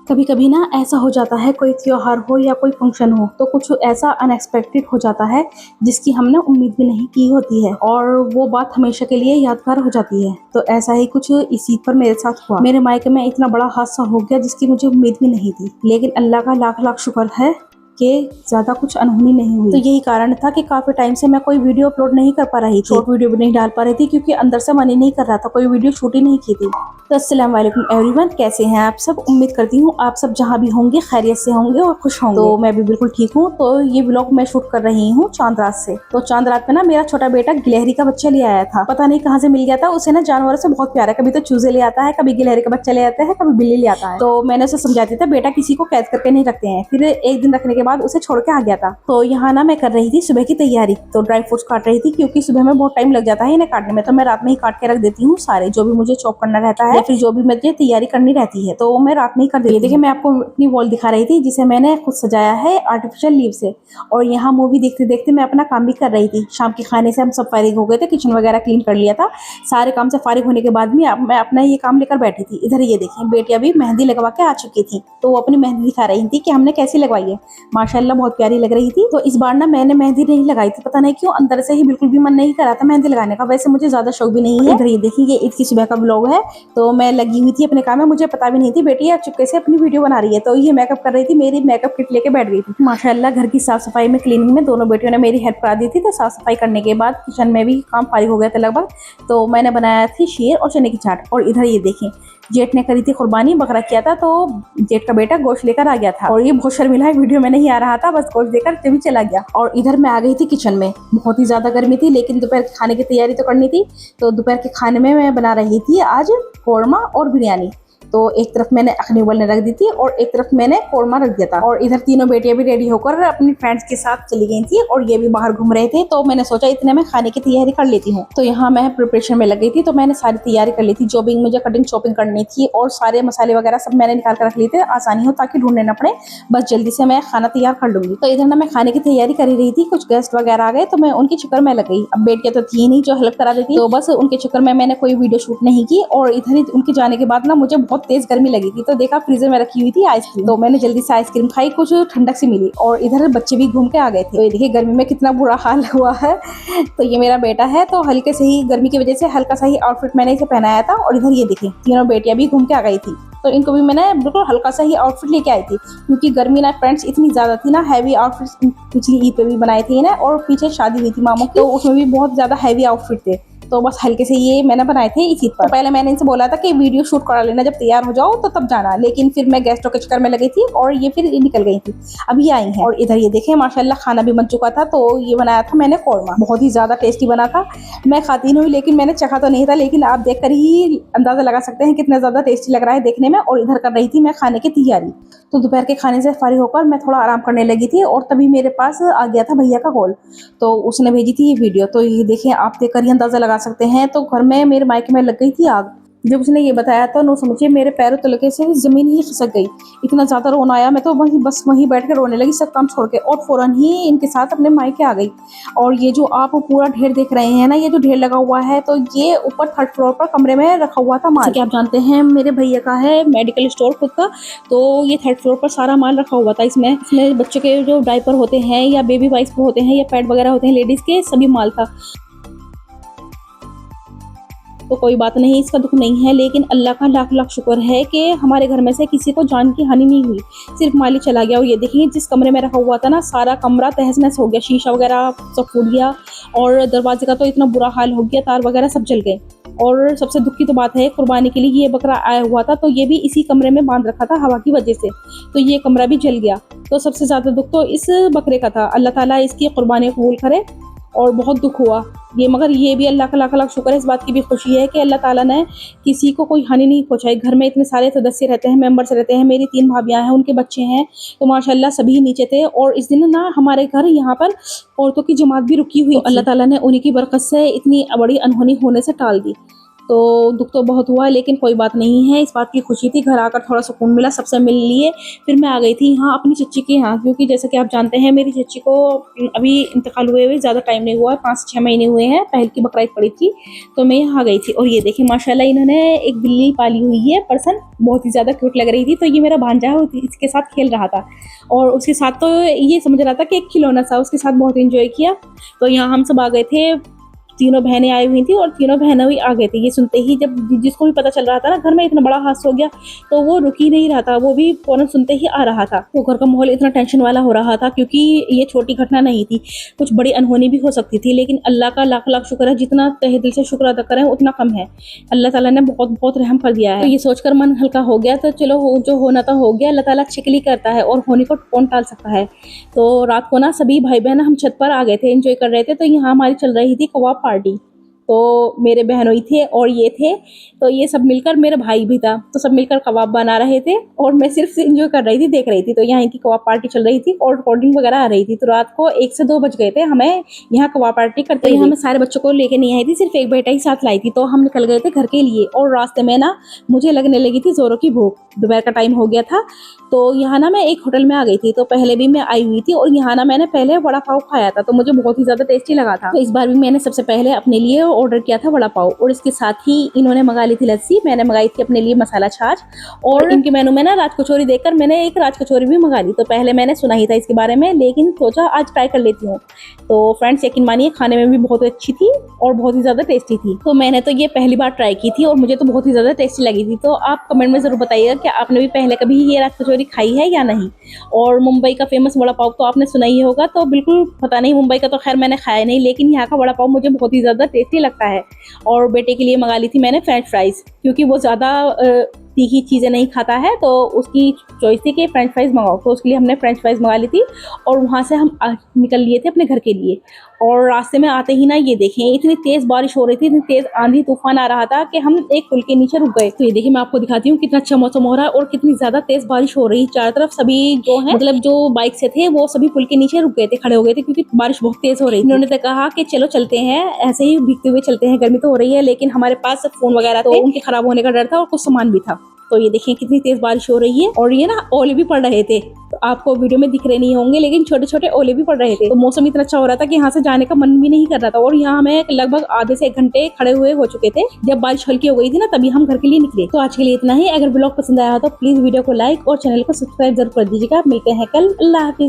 कभी कभी ना ऐसा हो जाता है, कोई त्योहार हो या कोई फंक्शन हो तो कुछ ऐसा अनएक्सपेक्टेड हो जाता है जिसकी हमने उम्मीद भी नहीं की होती है और वो बात हमेशा के लिए यादगार हो जाती है। तो ऐसा ही कुछ इस ईद पर मेरे साथ हुआ। मेरे मायके में इतना बड़ा हादसा हो गया जिसकी मुझे उम्मीद भी नहीं थी, लेकिन अल्लाह का लाख लाख शुक्र है कि ज्यादा कुछ अनहोनी नहीं हुई। तो यही कारण था कि काफी टाइम से मैं कोई वीडियो अपलोड नहीं कर पा रही थी, शॉर्ट वीडियो भी नहीं डाल पा रही थी क्योंकि अंदर से मन ही नहीं कर रहा था, कोई वीडियो शूट ही नहीं की थी। तो अस्सलाम वालेकुम एवरीवन, कैसे हैं आप सब? उम्मीद करती हूँ आप सब जहाँ भी होंगे खैरियत से होंगे और खुश होंगे। तो मैं भी बिल्कुल ठीक हूँ। तो ये व्लॉग मैं शूट कर रही हूँ चांद रात से। तो चांद रात में ना मेरा छोटा बेटा गिलहरी का बच्चा ले आया था, पता नहीं कहाँ से मिल गया था। उसे ना जानवरों से बहुत प्यार है, कभी तो चूजे ले आता है, कभी गिलहरी का बच्चा ले आता है, कभी बिल्ली ले आता है। तो मैंने उसे समझाती था बेटा किसी को कैद करके नहीं रखते हैं। फिर एक दिन रखने के बाद उसे छोड़ के आ गया था। तो यहाँ ना मैं कर रही थी सुबह की तैयारी, तो ड्राई फ्रूट्स काट रही थी क्योंकि सुबह में बहुत टाइम लग जाता है इन्हें काटने में। तो मैं रात में ही काट के रख देती हूँ सारे, जो भी मुझे चॉप करना रहता है या फिर जो भी मुझे तैयारी करनी रहती है तो मैं रात में ही कर देती हूँ। देखिए मैं आपको अपनी वॉल दिखा रही थी जिसे मैंने खुद सजाया है आर्टिफिशियल लीव से। और यहाँ मूवी देखते देखते मैं अपना काम भी कर रही थी। शाम के खाने से हम सब फारिग हो गए थे, किचन वगैरह क्लीन कर लिया था। सारे काम से फारिग होने के बाद भी मैं अपना ये काम लेकर बैठी थी। इधर ये देखें बेटी अभी मेहंदी लगवा के आ चुकी थी, तो वो अपनी मेहंदी दिखा रही थी कि हमने कैसी लगवाई है। माशाल्लाह बहुत प्यारी लग रही थी। तो इस बार ना मैंने मेहंदी नहीं लगाई थी, पता नहीं क्यों अंदर से ही बिल्कुल भी मन नहीं कर रहा था मेहंदी लगाने का। वैसे मुझे ज्यादा शौक भी नहीं है। इधर ये देखिए ये ईद की सुबह का व्लॉग है। तो मैं लगी हुई थी अपने काम में, मुझे पता भी नहीं थी बेटी यार चुपके से अपनी वीडियो बना रही है। तो ये मेकअप कर रही थी, मेरी मेकअप किट लेके बैठ गई थी। माशाल्लाह घर की साफ सफाई में, क्लीनिंग में दोनों बेटियों ने मेरी हेल्प करा दी थी। तो साफ सफाई करने के बाद किचन में भी काम फारिग हो गया था लगभग। तो मैंने बनाया थी शीर और चने की चाट। और इधर ये देखें जेठ ने करी थी कुर्बानी, बकरा किया था, तो जेठ का बेटा गोश्त लेकर आ गया था और ये बहुत शर्मिला है, वीडियो में नहीं आ रहा था, बस गोश्त देकर तभी चला गया। और इधर मैं आ गई थी किचन में। बहुत ही ज्यादा गर्मी थी लेकिन दोपहर के खाने की तैयारी तो करनी थी। तो दोपहर के खाने में मैं बना रही थी आज कौरमा और बिरयानी। तो एक तरफ मैंने अखनी उबलने रख दी थी और एक तरफ मैंने कौरमा रख दिया था। और इधर तीनों बेटियां भी रेडी होकर अपनी फ्रेंड्स के साथ चली गई थी और ये भी बाहर घूम रहे थे। तो मैंने सोचा इतने में खाने की तैयारी कर लेती हूँ। तो यहाँ मैं प्रिपरेशन में लग गई थी। तो मैंने सारी तैयारी कर ली थी, जो भी मुझे कटिंग शॉपिंग करनी थी और सारे मसाले वगैरह सब मैंने निकाल कर रख लिए थे, आसानी हो ताकि ढूंढने न पड़े, बस जल्दी से मैं खाना तैयार कर लूंगी। तो इधर ना मैं खाने की तैयारी कर ही रही थी, कुछ गेस्ट वगैरह आ गए तो मैं उनके चक्कर में लग गई। अब बेटियां तो थी नहीं जो हेल्प करा देती, तो बस उनके चक्कर में मैंने कोई वीडियो शूट नहीं की। और इधर ही उनके जाने के बाद ना मुझे बहुत तेज गर्मी लगी थी। तो देखा फ्रीजर में रखी हुई थी आइसक्रीम, तो मैंने जल्दी से आइसक्रीम खाई, कुछ ठंडक सी मिली। और इधर बच्चे भी घूम के आ गए थे। तो ये देखिए गर्मी में कितना बुरा हाल हुआ है। तो ये मेरा बेटा है, तो हल्के से ही गर्मी की वजह से हल्का सा ही आउटफिट मैंने इसे पहनाया था। और इधर ये देखिए तीनों बेटियां भी घूम के आ गई थी, तो इनको भी मैंने बिल्कुल हल्का सा ही आउटफिट लेके आई थी क्योंकि गर्मी ना फ्रेंड्स इतनी ज्यादा थी ना। हैवी आउटफिट पिछली ईद पे भी बनाए थे ना, और पीछे शादी हुई थी मामू की, तो उसमें भी बहुत ज्यादा हैवी आउटफिट थे। तो बस हल्के से ये मैंने बनाए थे इस ईद पर। तो पहले मैंने इनसे बोला था कि वीडियो शूट करा लेना, जब तैयार हो जाओ तो तब जाना, लेकिन फिर मैं गेस्टों के चक्कर में लगी थी और ये फिर निकल गई थी। अभी आई हैं। और इधर ये देखें माशाल्लाह खाना भी बन चुका था। तो ये बनाया था मैंने कौरमा, बहुत ही ज्यादा टेस्टी बना था। मैं खाती नहीं हुई लेकिन मैंने चखा तो नहीं था, लेकिन आप देखकर ही अंदाजा लगा सकते हैं कितना ज्यादा टेस्टी लग रहा है देखने में। और इधर कर रही थी मैं खाने की तैयारी। तो दोपहर के खाने से फारिग होकर मैं थोड़ा आराम करने लगी थी और तभी मेरे पास आ गया था भैया का कॉल। तो उसने भेजी थी ये वीडियो। तो ये देखें आप देखकर ही अंदाजा लगा सकते हैं। तो घर में मेरे मायके में लग गई थी आग। जब उसने ये बताया तो नो समझिए मेरे पैरों तलके से जमीन ही खिसक गई। इतना ज्यादा रोना आया, मैं तो वहीं बैठ कर रोने लगी सब काम छोड़ के, और फौरन ही इनके साथ अपने मायके आ गई। और ये जो आप पूरा ढेर देख रहे हैं ना, ये जो ढेर लगा हुआ है, तो ये ऊपर थर्ड फ्लोर पर कमरे में रखा हुआ था माल। क्या आप जानते हैं मेरे भैया का है मेडिकल स्टोर खुद का, तो ये थर्ड फ्लोर पर सारा माल रखा हुआ था। इसमें बच्चों के जो डायपर होते हैं या बेबी वाइप्स होते हैं या पैड वगैरह होते हैं लेडीज के, सभी माल था। तो कोई बात नहीं, इसका दुख नहीं है, लेकिन अल्लाह का लाख लाख शुक्र है कि हमारे घर में से किसी को जान की हानि नहीं हुई, सिर्फ माल ही चला गया। और ये देखिए जिस कमरे में रखा हुआ था ना, सारा कमरा तहस नहस हो गया, शीशा वगैरह सब फूट गया और दरवाजे का तो इतना बुरा हाल हो गया, तार वगैरह सब जल गए। और सबसे दुख की तो बात है, कुर्बानी के लिए ये बकरा आया हुआ था, तो ये भी इसी कमरे में बांध रखा था हवा की वजह से, तो ये कमरा भी जल गया। तो सबसे ज्यादा दुख तो इस बकरे का था। अल्लाह ताला इसकी कुर्बानी कबूल करे। और बहुत दुख हुआ ये, मगर ये भी अल्लाह का लाख लाख शुक्र है, इस बात की भी खुशी है कि अल्लाह ताला ने किसी को कोई हानि नहीं पहुंचाई। घर में इतने सारे सदस्य रहते हैं, मेंबर्स रहते हैं, मेरी 3 भाभियां हैं, उनके बच्चे हैं, तो माशाल्लाह सभी नीचे थे। और इस दिन ना हमारे घर यहाँ पर औरतों की जमात भी रुकी हुई, अल्लाह ताला ने उन्हीं की बरकत से इतनी बड़ी अनहोनी होने से टाल दी। तो दुख तो बहुत हुआ, लेकिन कोई बात नहीं है, इस बात की खुशी थी, घर आकर थोड़ा सुकून मिला, सबसे मिल लिए। फिर मैं आ गई थी यहाँ अपनी चच्ची के यहाँ, क्योंकि जैसा कि आप जानते हैं मेरी चच्ची को अभी इंतकाल हुए ज़्यादा टाइम नहीं हुआ है, 5 से 6 महीने हुए हैं, पहल की बकरा ईद पड़ी थी, तो मैं यहाँ आ गई थी। और ये देखिए माशाल्लाह इन्होंने एक बिल्ली पाली हुई है, पर्सन, बहुत ही ज़्यादा क्यूट लग रही थी। तो ये मेरा भांजा है, इसके साथ खेल रहा था और उसके साथ तो ये समझ रहा था कि एक खिलौना सा, उसके साथ बहुत इंजॉय किया। तो यहाँ हम सब आ गए थे, तीनों बहनें आई हुई थी और तीनों बहनों भी आ गए थे। ये सुनते ही जब जिसको भी पता चल रहा था ना घर में इतना बड़ा हादसा हो गया, तो वो रुक ही नहीं रहा था, वो भी फौरन सुनते ही आ रहा था। तो घर का माहौल इतना टेंशन वाला हो रहा था, क्योंकि ये छोटी घटना नहीं थी, कुछ बड़ी अनहोनी भी हो सकती थी। लेकिन अल्लाह का लाख लाख शुक्र है, जितना तहे दिल से शुक्र अदा करें उतना कम है। अल्लाह ताला ने बहुत बहुत रहम कर दिया है। तो ये सोचकर मन हल्का हो गया, तो चलो जो होना था हो गया, अल्लाह ताला अच्छे के लिए करता है और होने को कौन टाल सकता है। तो रात को ना सभी भाई बहन हम छत पर आ गए थे, एंजॉय कर रहे थे। तो यहाँ हमारी चल रही थी कबाब पार्टी, तो मेरे बहनोई थे और ये थे, तो ये सब मिलकर, मेरा भाई भी था, तो सब मिलकर कबाब बना रहे थे और मैं सिर्फ एंजॉय कर रही थी, देख रही थी। तो यहाँ की कबाब पार्टी चल रही थी और कोल्ड ड्रिंक वगैरह आ रही थी। तो रात को 1 से 2 बज गए थे हमें यहाँ कबाब पार्टी करते हुए। मैं सारे बच्चों को लेके नहीं आई थी, सिर्फ एक बेटा ही साथ लाई थी। तो हम निकल गए थे घर के लिए और रास्ते में ना मुझे लगने लगी थी जोरों की भूख, दोपहर का टाइम हो गया था। तो यहाँ ना मैं एक होटल में आ गई थी, तो पहले भी मैं आई हुई थी और यहाँ ना मैंने पहले वड़ा पाव खाया था, तो मुझे बहुत ही ज़्यादा टेस्टी लगा था। तो इस बार भी मैंने सबसे पहले अपने लिए ऑर्डर किया था वड़ा पाव, और इसके साथ ही इन्होंने मंगा ली थी लस्सी, मैंने मंगाई थी अपने लिए मसाला छाछ, और इनके मेनू में ना राज कचौरी देखकर मैंने एक राज कचौरी भी मंगा ली। तो पहले मैंने सुना ही था इसके बारे में, लेकिन सोचा आज ट्राई कर लेती हूँ। तो फ्रेंड्स यकीन मानिए खाने में भी बहुत अच्छी थी और बहुत ही ज़्यादा टेस्टी थी। तो मैंने तो ये पहली बार ट्राई की थी और मुझे तो बहुत ही ज़्यादा टेस्टी लगी थी। तो आप कमेंट में ज़रूर बताइएगा कि आपने भी पहले कभी ये राज कचौरी खाई है या नहीं। और मुंबई का फेमस वड़ा पाव तो आपने सुना ही होगा, तो बिल्कुल पता नहीं, मुंबई का तो खैर मैंने खाया नहीं, लेकिन यहाँ का वड़ा पाव मुझे बहुत ही ज़्यादा टेस्टी लगता है। और बेटे के लिए मंगा ली थी मैंने फ्रेंच फ्राइज़, क्योंकि वो ज़्यादा तीखी चीज़ें नहीं खाता है, तो उसकी चॉइस थी कि फ्रेंच फ्राइज़ मंगाओ, तो उसके लिए हमने फ्रेंच फ्राइज़ मंगा ली थी। और वहाँ से हम निकल लिए थे अपने घर के लिए। और रास्ते में आते ही ना ये देखें इतनी तेज़ बारिश हो रही थी, इतनी तेज़ आंधी तूफान आ रहा था कि हम एक पुल के नीचे रुक गए। तो ये देखिए मैं आपको दिखाती हूँ कितना अच्छा मौसम हो रहा है और कितनी ज़्यादा तेज़ बारिश हो रही है। चारों तरफ सभी जो है मतलब जो बाइक से थे वो सभी पुल के नीचे रुक गए थे, खड़े हो गए थे, क्योंकि बारिश बहुत तेज़ हो रही थी। उन्होंने तो कहा कि चलो चलते हैं, ऐसे ही भीगते हुए चलते हैं, गर्मी तो हो रही है, लेकिन हमारे पास फ़ोन वगैरह थे, उनके खराब होने का डर था और कुछ सामान भी था। तो ये देखिए कितनी तेज़ बारिश हो रही है और ये ना ओले भी पड़ रहे थे। तो आपको वीडियो में दिख रहे नहीं होंगे, लेकिन छोटे छोटे ओले भी पड़ रहे थे। तो मौसम इतना अच्छा हो रहा था कि यहाँ से जाने का मन भी नहीं कर रहा था। और यहाँ हमें लगभग आधे से 1 घंटे खड़े हुए हो चुके थे, जब बारिश हल्की हो गई थी ना तभी हम घर के लिए निकले। तो आज के लिए इतना ही। अगर ब्लॉग पसंद आया हो तो प्लीज वीडियो को लाइक और चैनल को सब्सक्राइब जरूर कर दीजिएगा। मिलते हैं कल। अल्लाह हाफिज।